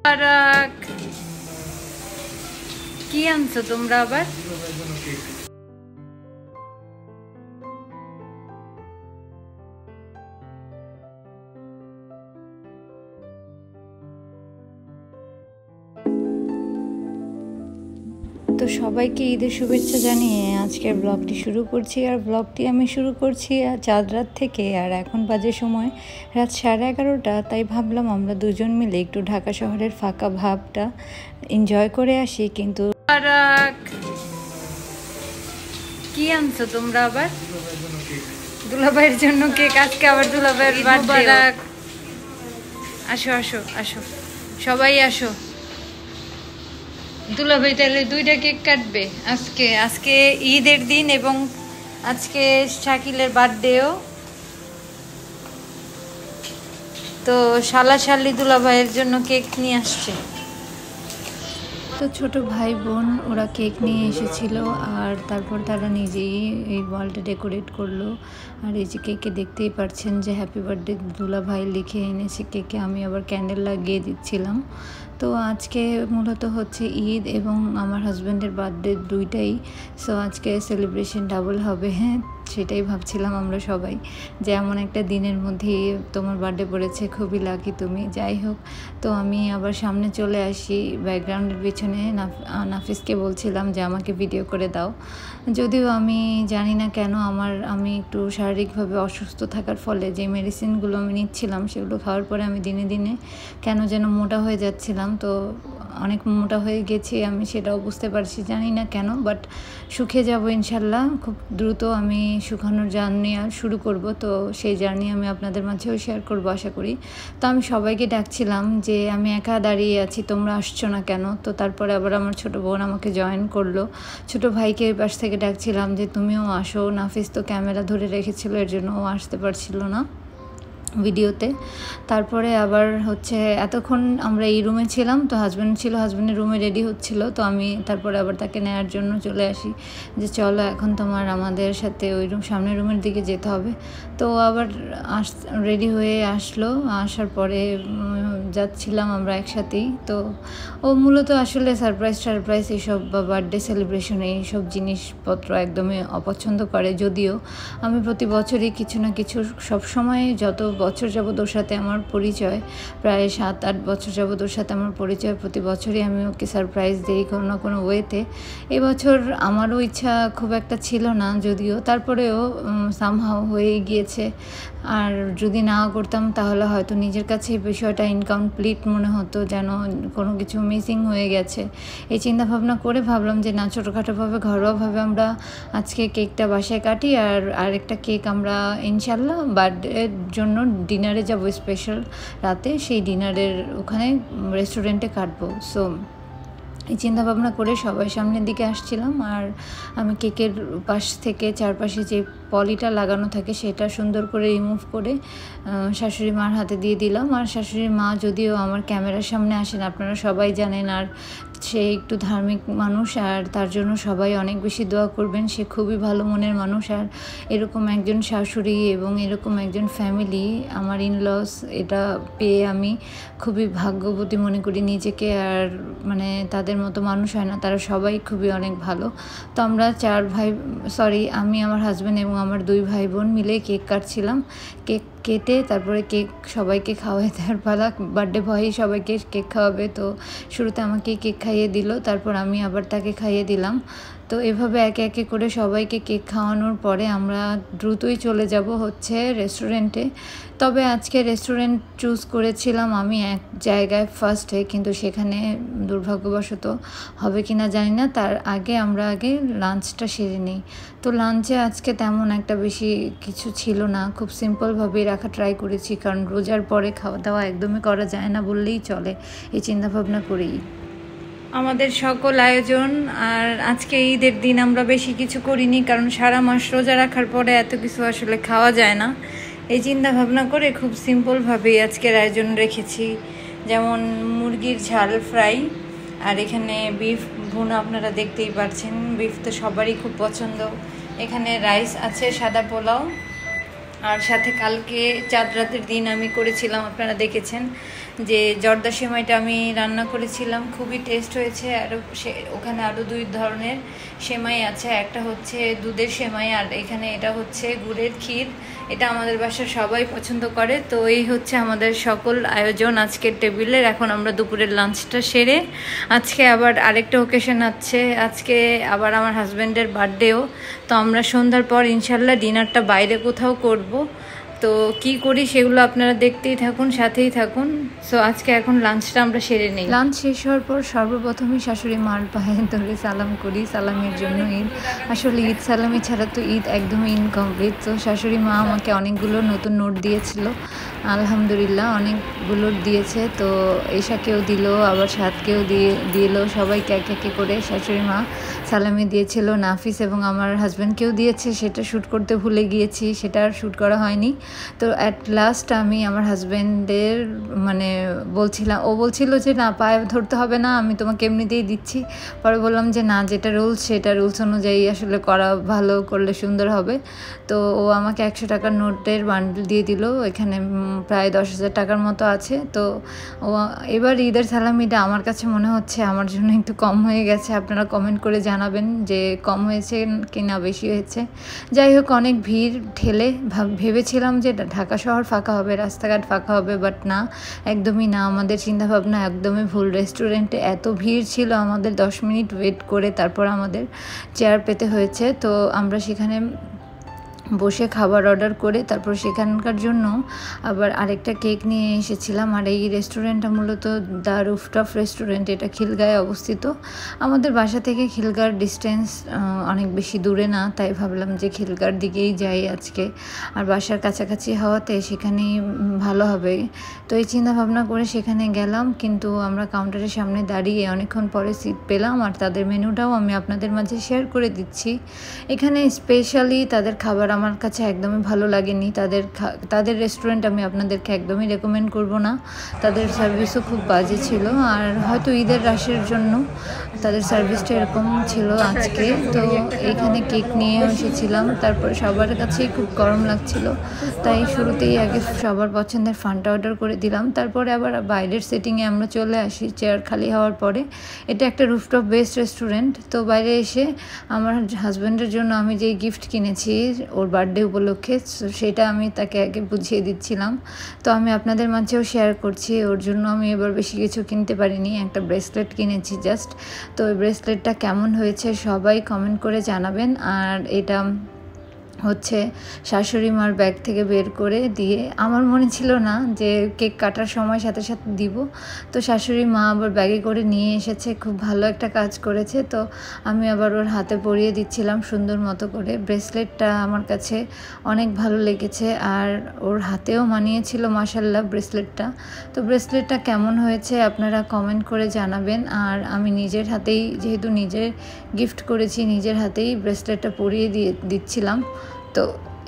মুবারক। কি আনছো তোমরা আবার? তো সবাইকে ঈদের শুভেচ্ছা জানিয়ে আজকের ব্লগটি শুরু করছি। আর ব্লগটি আমি শুরু করছি চাঁদ রাত থেকে। আর এখন বাজে সময় রাত 11:30। তাই ভাবলাম আমরা দুজন মিলে একটু ঢাকা শহরের ফাঁকা ভাবটা এনজয় করে আসি। কিন্তু কি আনছো তোমরা আবার? দুলাভাইয়ের জন্য কেক। আজকে আবার দুলাভাইয়ের বার্থডে। আসো আসো আসো, সবাই আসো। দুলাভাই তাহলে 2টা কেক কাটবে আজকে। আজকে ঈদের দিন এবং আজকে শাকিলের বার্থডেও। তো শালা শালি দুলাভাইয়ের জন্য কেক নিয়ে আসছে। তো ছোট ভাই বোন ওরা কেক নিয়ে এসেছিল আর তারপর তারা নিজেই এই ওয়ালটা ডেকোরেট করলো। আর এই যে কেকে দেখতেই পাচ্ছেন যে হ্যাপি বার্থডে দুলাভাই লিখে এনেছে কেকে। আমি আবার ক্যান্ডেল লাগিয়ে দিচ্ছিলাম। তো আজকে মূলত হচ্ছে ঈদ এবং আমার হাজব্যান্ডের বার্থডে দুইটাই। সো আজকে সেলিব্রেশন ডাবল হবে। হ্যাঁ, সেটাই ভাবছিলাম আমরা সবাই যে এমন একটা দিনের মধ্যে তোমার বার্থডে পড়েছে, খুবই লাকি তুমি। যাই হোক, তো আমি আবার সামনে চলে আসি। ব্যাকগ্রাউন্ডের পিছনে নাফিসকে বলছিলাম যে আমাকে ভিডিও করে দাও। যদিও আমি জানি না কেন আমি একটু শারীরিকভাবে অসুস্থ থাকার ফলে যে মেডিসিনগুলো আমি নিচ্ছিলাম সেগুলো খাওয়ার পরে আমি দিনে দিনে কেন যেন মোটা হয়ে যাচ্ছিলাম। তো অনেক মোটা হয়ে গেছি আমি, সেটাও বুঝতে পারছি, জানি না কেন। বাট শুকিয়ে যাব ইনশাল্লাহ। খুব দ্রুত আমি শুকানোর জার্নি শুরু করব। তো সেই জার্নি আমি আপনাদের মাঝেও শেয়ার করব আশা করি। তো আমি সবাইকে ডাকছিলাম যে আমি একা দাঁড়িয়ে আছি, তোমরা আসছো না কেন? তো তারপরে আবার আমার ছোটো বোন আমাকে জয়েন করলো। ছোটো ভাইকে পাশ থেকে ডাকছিলাম যে তুমিও আসো। নাফিস তো ক্যামেরা ধরে রেখেছিল, এর জন্য ও আসতে পারছিল না ভিডিওতে। তারপরে আবার হচ্ছে এতক্ষণ আমরা এই রুমে ছিলাম। তো হাজব্যান্ড ছিল, হাজব্যান্ডের রুমে রেডি হচ্ছিল। তো আমি তারপরে আবার তাকে নেওয়ার জন্য চলে আসি যে চলো এখন তোমার আমাদের সাথে ওই সামনের রুমের দিকে যেতে হবে। তো আবার রেডি হয়ে আসলো। আসার পরে যাচ্ছিলাম আমরা একসাথেই। তো ও মূলত আসলে সারপ্রাইজ এইসব বা বার্থডে সেলিব্রেশন এইসব জিনিসপত্র একদমই অপছন্দ করে। যদিও আমি প্রতি বছরই কিছু না কিছু, সবসময় যত বছর যাবত ওর সাথে আমার পরিচয়, প্রায় 7-8 বছর যাবত ওর সাথে আমার পরিচয়, প্রতি বছরই আমি ওকে সারপ্রাইজ দিই কোনো না কোনো ওয়েতে। এবছর আমারও ইচ্ছা খুব একটা ছিল না, যদিও তারপরেও সামহাও হয়ে গিয়েছে। আর যদি না করতাম তাহলে হয়তো নিজের কাছে এই বিষয়টা ইনকমপ্লিট মনে হতো, যেন কোনো কিছু মিসিং হয়ে গেছে। এই চিন্তা ভাবনা করে ভাবলাম যে না, ছোটোখাটোভাবে ঘরোয়াভাবে আমরা আজকে কেকটা বাসায় কাটি। আর আরেকটা কেক আমরা ইনশাল্লাহ বার্থডের জন্য ডিনারে যাব স্পেশাল রাতে, সেই ডিনারের ওখানে রেস্টুরেন্টে কাটবো। সো এই চিন্তাভাবনা করে সবাই সামনের দিকে আসছিলাম। আর আমি কেকের পাশ থেকে চারপাশে যে পলিটা লাগানো থাকে সেটা সুন্দর করে রিমুভ করে শাশুড়ি মার হাতে দিয়ে দিলাম। আর শাশুড়ি মা যদিও আমার ক্যামেরার সামনে আসেন, আপনারা সবাই জানেন, আর সে একটু ধার্মিক মানুষ, আর তার জন্য সবাই অনেক বেশি দোয়া করবেন। সে খুবই ভালো মনের মানুষ। আর এরকম একজন শাশুড়ি এবং এরকম একজন ফ্যামিলি, আমার ইনলস, এটা পেয়ে আমি খুবই ভাগ্যবতী মনে করি নিজেকে। আর মানে তাদের মতো মানুষ হয় না, তারা সবাই খুবই অনেক ভালো। তো আমরা আমি, আমার হাজব্যান্ড এবং আমার 2 ভাই বোন মিলে কেক কাটছিলাম। কেক কেটে তারপরে কেক সবাইকে খাওয়াই দেওয়ার পালা। বার্থডে বয়ই সবাইকে কেক খাওয়াবে। তো শুরুতে আমাকে কেক খাইয়ে দিল, তারপর আমি আবার তাকে খাইয়ে দিলাম। তো এভাবে একে একে করে সবাইকে কেক খাওয়ানোর পরে আমরা দ্রুতই চলে যাব হচ্ছে রেস্টুরেন্টে। তবে আজকে রেস্টুরেন্ট চুজ করেছিলাম আমি এক জায়গায় ফার্স্টে, কিন্তু সেখানে দুর্ভাগ্যবশত হবে কি না জানি না। তার আগে আমরা লাঞ্চটা সেরে নিই। তো লাঞ্চে আজকে তেমন একটা বেশি কিছু ছিল না, খুব সিম্পলভাবেই রাখা ট্রাই করেছি, কারণ রোজার পরে খাওয়া দাওয়া একদমই করা যায় না বললেই চলে, এই চিন্তাভাবনা করেই আমাদের সকল আয়োজন। আর আজকে ঈদের দিন আমরা বেশি কিছু করিনি, কারণ সারা মাস রোজা রাখার পরে এত কিছু আসলে খাওয়া যায় না। এই চিন্তা ভাবনা করে খুব সিম্পলভাবেই আজকের আয়োজন রেখেছি, যেমন মুরগির ঝাল ফ্রাই, আর এখানে বিফ ভুনা, আপনারা দেখতেই পাচ্ছেন। বিফ তো সবারই খুব পছন্দ। এখানে রাইস আছে, সাদা পোলাও, আর সাথে কালকে চাঁদ রাতের দিন আমি করেছিলাম, আপনারা দেখেছেন যে জর্দা সেমাইটা আমি রান্না করেছিলাম, খুবই টেস্ট হয়েছে। আর ওখানে আরও 2 ধরনের সেমাই আছে, একটা হচ্ছে দুধের সেমাই আর এখানে এটা হচ্ছে গুড়ের ক্ষীর। এটা আমাদের বাসার সবাই পছন্দ করে। তো এই হচ্ছে আমাদের সকল আয়োজন আজকের টেবিলের। এখন আমরা দুপুরের লাঞ্চটা সেরে, আজকে আবার আরেকটা ওকেশন আছে, আজকে আবার আমার হাজব্যান্ডের বার্থডেও। তো আমরা সন্ধ্যার পর ইনশাল্লাহ ডিনারটা বাইরে কোথাও করব। তো কি করি সেগুলো আপনারা দেখতেই থাকুন, সাথেই থাকুন। সো আজকে এখন লাঞ্চটা আমরা সেরে নিই। লাঞ্চ শেষ হওয়ার পর সর্বপ্রথমে শাশুড়ি মার পায়ে ধরে সালাম করি, সালামের জন্য ঈদ। আসলে ঈদ সালামি ছাড়া তো ঈদ একদমই ইনকমপ্লিট। তো শাশুড়ি মা আমাকে অনেকগুলো নতুন নোট দিয়েছিল, আলহামদুলিল্লাহ অনেকগুলো দিয়েছে। তো এশাকেও দিল, আবার সাতকেও দিল, সবাইকে এক একে করে শাশুড়ি মা সালামি দিয়েছিল। নাফিস এবং আমার হাজব্যান্ডকেও দিয়েছে, সেটা শ্যুট করতে ভুলে গিয়েছি, সেটা আর শ্যুট করা হয়নি। তো অ্যাট লাস্ট আমি আমার হাজব্যান্ডের মানে বলছিলাম, ও বলছিল যে না পায়ে ধরতে হবে না, আমি তোমাকে এমনিতেই দিচ্ছি। পরে বললাম যে না, যেটা রুলস সেটা রুলস অনুযায়ী আসলে করা ভালো, করলে সুন্দর হবে। তো ও আমাকে 100 টাকার নোটের বান্ডেল দিয়ে দিল, এখানে প্রায় 10,000 টাকার মতো আছে। তো ও এবার ঈদের সালামিটা আমার কাছে মনে হচ্ছে আমার জন্য একটু কম হয়ে গেছে। আপনারা কমেন্ট করে জানাবেন যে কম হয়েছে কি না বেশি হয়েছে। যাই হোক, অনেক ভিড় ঠেলে ভেবেছিলাম যে ঢাকা শহর ফাঁকা হবে, রাস্তাঘাট ফাঁকা হবে, বাট না, একদমই না। আমাদের চিন্তাভাবনা একদমই ভুল। রেস্টুরেন্টে এত ভিড় ছিল, আমাদের 10 মিনিট ওয়েট করে তারপর আমাদের চেয়ার পেতে হয়েছে। তো আমরা সেখানে বসে খাবার অর্ডার করে তারপর সেখানকার জন্য আবার আরেকটা কেক নিয়ে এসেছিলাম। আর এই রেস্টুরেন্টটা মূলত দ্য রুফটপ রেস্টুরেন্ট, এটা খিলগাঁয়ে অবস্থিত। আমাদের বাসা থেকে খিলগাঁর ডিস্টেন্স অনেক বেশি দূরে না, তাই ভাবলাম যে খিলগাঁর দিকেই যাই আজকে। আর বাসার কাছাকাছি হওয়াতে সেখানেই ভালো হবে। তো এই চিন্তা ভাবনা করে সেখানে গেলাম, কিন্তু আমরা কাউন্টারের সামনে দাঁড়িয়ে অনেকক্ষণ পরে সিট পেলাম। আর তাদের মেনুটাও আমি আপনাদের মাঝে শেয়ার করে দিচ্ছি। এখানে স্পেশালি তাদের খাবার আমার কাছে একদমই ভালো লাগেনি। তাদের রেস্টুরেন্ট আমি আপনাদেরকে একদমই রেকমেন্ড করব না। তাদের সার্ভিসও খুব বাজে ছিল, আর হয়তো ঈদের রাশের জন্য তাদের সার্ভিসটা এরকম ছিল আজকে। তো এখানে কেক নিয়ে এসেছিলাম, তারপরে সবার কাছেই খুব গরম লাগছিল, তাই শুরুতেই আগে সবার পছন্দের ফান্টা অর্ডার করে দিলাম। তারপরে আবার বাইরের সেটিংয়ে আমরা চলে আসি চেয়ার খালি হওয়ার পরে। এটা একটা রুফটপ বেসড রেস্টুরেন্ট। তো বাইরে এসে আমার হাজব্যান্ডের জন্য আমি যে গিফট কিনেছি ওর বার্থডে উপলক্ষে, সেটা আমি তাকে আগে বুঝিয়ে দিচ্ছিলাম। তো আমি আপনাদের মাঝেও শেয়ার করছি, ওর জন্য আমি এবার বেশি কিছু কিনতে পারিনি, একটা ব্রেসলেট কিনেছি জাস্ট। তো ওই ব্রেসলেটটা কেমন হয়েছে সবাই কমেন্ট করে জানাবেন। আর এটা হচ্ছে শাশুড়ি মার ব্যাগ থেকে বের করে দিয়ে, আমার মনে ছিল না যে কেক কাটার সময় সাথে সাথে দিব। তো শাশুড়ি মা আবার ব্যাগে করে নিয়ে এসেছে, খুব ভালো একটা কাজ করেছে। তো আমি আবার ওর হাতে পরিয়ে দিচ্ছিলাম সুন্দর মতো করে। ব্রেসলেটটা আমার কাছে অনেক ভালো লেগেছে, আর ওর হাতেও মানিয়েছিল মাশাল্লাহ ব্রেসলেটটা। তো ব্রেসলেটটা কেমন হয়েছে আপনারা কমেন্ট করে জানাবেন। আর আমি নিজের হাতেই, যেহেতু নিজে গিফট করেছি, নিজের হাতেই ব্রেসলেটটা পরিয়ে দিচ্ছিলাম। তো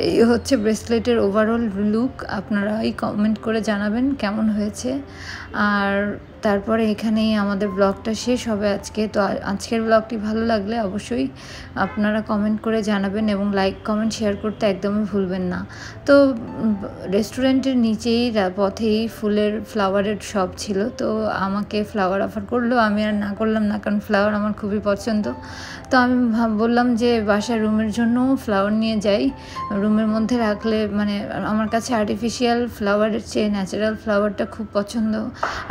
এই হচ্ছে ব্রেসলেটের ওভারঅল লুক, আপনারাই কমেন্ট করে জানাবেন কেমন হয়েছে। আর তারপরে এখানেই আমাদের ব্লগটা শেষ হবে আজকে। তো আজকের ব্লগটি ভালো লাগলে অবশ্যই আপনারা কমেন্ট করে জানাবেন এবং লাইক কমেন্ট শেয়ার করতে একদমই ভুলবেন না। তো রেস্টুরেন্টের নিচেই পথেই ফ্লাওয়ারের শপ ছিল। তো আমাকে ফ্লাওয়ার অফার করলো, আমি আর না করলাম না, কারণ ফ্লাওয়ার আমার খুবই পছন্দ। তো আমি বললাম যে বাসার রুমের জন্য ফ্লাওয়ার নিয়ে যাই, রুমের মধ্যে রাখলে মানে আমার কাছে আর্টিফিশিয়াল ফ্লাওয়ারের চেয়ে ন্যাচারাল ফ্লাওয়ারটা খুব পছন্দ।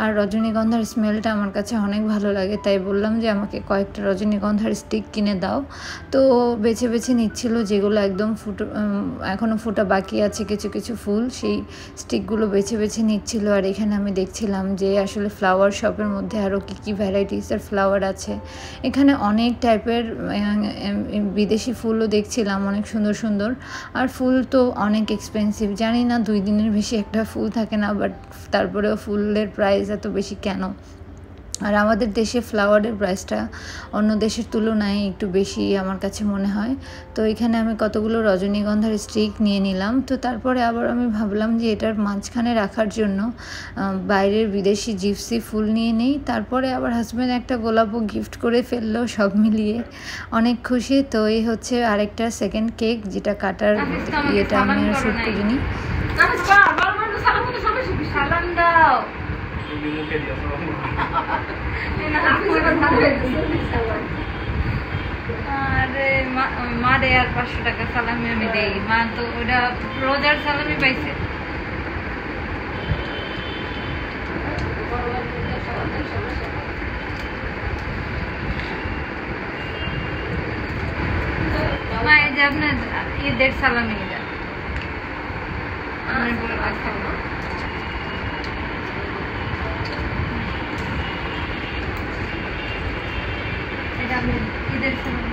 আর রজনীগন্ধার স্মেলটা আমার কাছে অনেক ভালো লাগে, তাই বললাম যে আমাকে কয়েকটা রজনীগন্ধার স্টিক কিনে দাও। তো বেছে বেছে নিচ্ছিল যেগুলো একদম এখনও ফোটা বাকি আছে, কিছু কিছু ফুল, সেই স্টিকগুলো বেছে বেছে নিচ্ছিল। আর এখানে আমি দেখছিলাম যে আসলে ফ্লাওয়ার শপের মধ্যে আরও কী কী ভ্যারাইটিসের ফ্লাওয়ার আছে। এখানে অনেক টাইপের বিদেশি ফুলও দেখছিলাম, অনেক সুন্দর সুন্দর। আর ফুল তো অনেক এক্সপেন্সিভ, জানি না 2 দিনের বেশি একটা ফুল থাকে না, বাট তারপরেও ফুলের প্রাইস এত বেশি কেন। আর আমাদের দেশে ফ্লাওয়ারের প্রাইসটা অন্য দেশের তুলনায় একটু বেশি আমার কাছে মনে হয়। তো এখানে আমি কতগুলো রজনীগন্ধার স্টিক নিয়ে নিলাম। তো তারপরে আবার আমি ভাবলাম যে এটার মাঝখানে রাখার জন্য বাইরের বিদেশি জিপসি ফুল নিয়ে নেই। তারপরে আবার হাজব্যান্ড একটা গোলাপও গিফট করে ফেললো। সব মিলিয়ে অনেক খুশি। তো এই হচ্ছে আরেকটা সেকেন্ড কেক, যেটা কাটার ইয়েটা আমি আর শ্যুট করিনি। আরে মারে আর 500 টাকা সালামি আমি দেই, মা তো ওটা রোজার সালামি পাইছে। মা এই যে আপনার ঈদের সালামি, এটা আমি বলে রাখবো। এটা আমি ঈদের সালামি।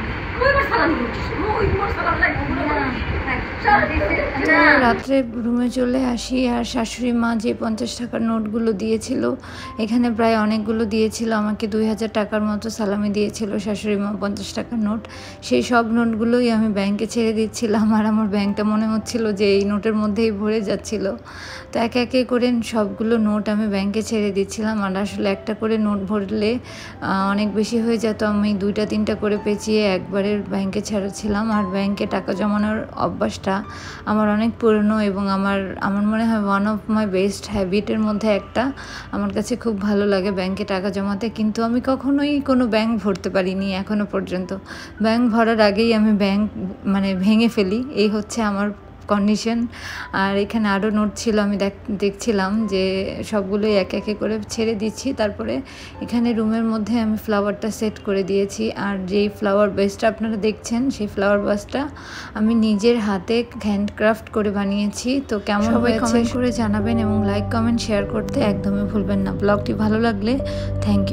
রাত্রে রুমে চলে আসি, আর শাশুড়ি মা যে 50 টাকার নোটগুলো দিয়েছিল, এখানে প্রায় অনেকগুলো দিয়েছিল আমাকে, 2000 টাকার মতো সালামি দিয়েছিল শাশুড়ি মা 50 টাকার নোট। সেই সব নোটগুলোই আমি ব্যাংকে ছেড়ে দিচ্ছিলাম, আর আমার ব্যাংকটা মনে হচ্ছিল যে এই নোটের মধ্যেই ভরে যাচ্ছিল। তো একে একে করে সবগুলো নোট আমি ব্যাংকে ছেড়ে দিচ্ছিলাম, আর আসলে একটা করে নোট ভরলে অনেক বেশি হয়ে যেত। আমি 2-3টা করে পেঁচিয়ে একবারে ব্যাংকে ছেড়েছিলাম। আর ব্যাংকে টাকা জমানোর অভ্যাসটা আমার অনেক পুরনো, এবং আমার মনে হয় ওয়ান অফ মাই বেস্ট হ্যাবিটের মধ্যে একটা। আমার কাছে খুব ভালো লাগে ব্যাংকে টাকা জমাতে, কিন্তু আমি কখনোই কোনো ব্যাংক ভরতে পারিনি এখনও পর্যন্ত। ব্যাংক ভরার আগেই আমি ব্যাংক ভেঙে ফেলি, এই হচ্ছে আমার কন্ডিশন। আর এখানে আরও নোট ছিল, আমি দেখছিলাম যে সবগুলোই এক একে করে ছেড়ে দিচ্ছি। তারপরে এখানে রুমের মধ্যে আমি ফ্লাওয়ারটা সেট করে দিয়েছি। আর যেই ফ্লাওয়ার বেসটা আপনারা দেখছেন, সেই ফ্লাওয়ার বাসটা আমি নিজের হাতে হ্যান্ডক্রাফট করে বানিয়েছি। তো কেমন হয়েছে কমেন্ট করে জানাবেন, এবং লাইক কমেন্ট শেয়ার করতে একদমই ভুলবেন না। ব্লগটি ভালো লাগলে থ্যাংক ইউ।